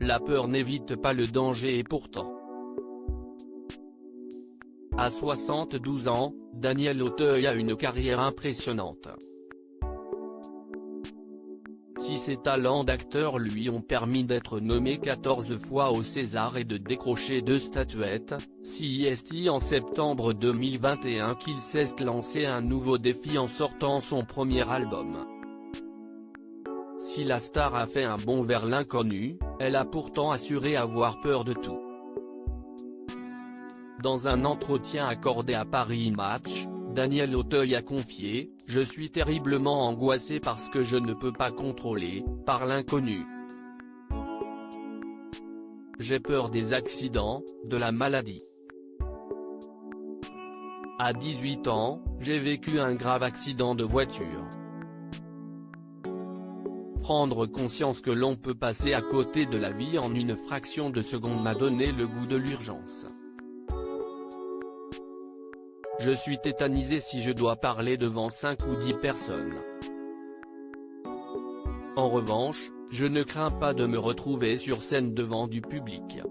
La peur n'évite pas le danger et pourtant. À 72 ans, Daniel Auteuil a une carrière impressionnante. Si ses talents d'acteur lui ont permis d'être nommé 14 fois au César et de décrocher 2 statuettes, si est en septembre 2021 qu'il s'est lancé un nouveau défi en sortant son premier album. Si la star a fait un bond vers l'inconnu, elle a pourtant assuré avoir peur de tout. Dans un entretien accordé à Paris Match, Daniel Auteuil a confié « Je suis terriblement angoissé par ce que je ne peux pas contrôler, par l'inconnu. J'ai peur des accidents, de la maladie. À 18 ans, j'ai vécu un grave accident de voiture. Prendre conscience que l'on peut passer à côté de la vie en une fraction de seconde m'a donné le goût de l'urgence. Je suis tétanisé si je dois parler devant 5 ou 10 personnes. En revanche, je ne crains pas de me retrouver sur scène devant du public.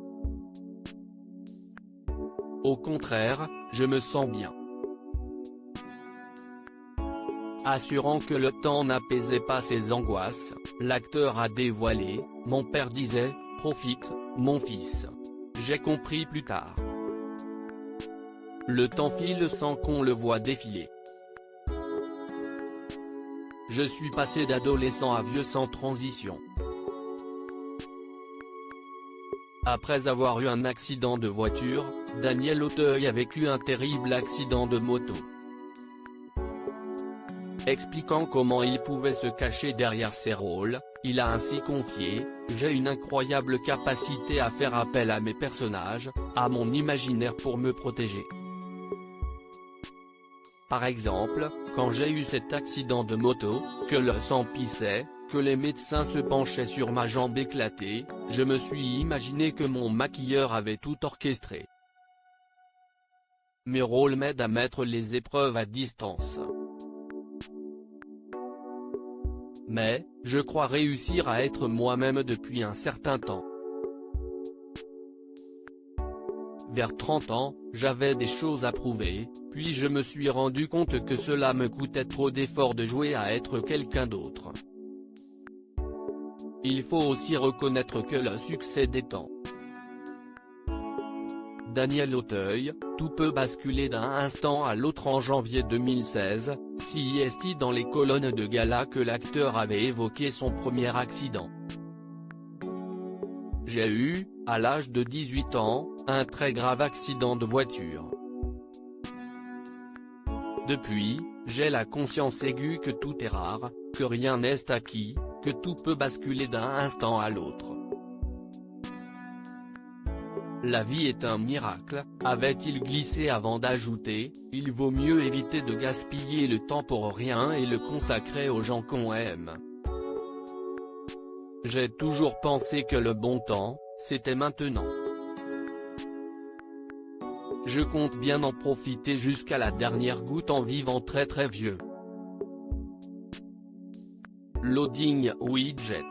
Au contraire, je me sens bien. » Assurant que le temps n'apaisait pas ses angoisses, l'acteur a dévoilé « Mon père disait, profite, mon fils. J'ai compris plus tard. Le temps file sans qu'on le voie défiler. Je suis passé d'adolescent à vieux sans transition. Après avoir eu un accident de voiture, Daniel Auteuil a vécu un terrible accident de moto. Expliquant comment il pouvait se cacher derrière ses rôles, il a ainsi confié « J'ai une incroyable capacité à faire appel à mes personnages, à mon imaginaire pour me protéger. Par exemple, quand j'ai eu cet accident de moto, que le sang pissait, que les médecins se penchaient sur ma jambe éclatée, je me suis imaginé que mon maquilleur avait tout orchestré. Mes rôles m'aident à mettre les épreuves à distance. Mais, je crois réussir à être moi-même depuis un certain temps. Vers 30 ans, j'avais des choses à prouver, puis je me suis rendu compte que cela me coûtait trop d'efforts de jouer à être quelqu'un d'autre. Il faut aussi reconnaître que le succès détend. » Daniel Auteuil, tout peut basculer d'un instant à l'autre. En janvier 2016, CIST dans les colonnes de gala que l'acteur avait évoqué son premier accident. « J'ai eu, à l'âge de 18 ans, un très grave accident de voiture. Depuis, j'ai la conscience aiguë que tout est rare, que rien n'est acquis, que tout peut basculer d'un instant à l'autre. La vie est un miracle, avait-il glissé avant d'ajouter, il vaut mieux éviter de gaspiller le temps pour rien et le consacrer aux gens qu'on aime. J'ai toujours pensé que le bon temps, c'était maintenant. Je compte bien en profiter jusqu'à la dernière goutte en vivant très très vieux. » Loading widget.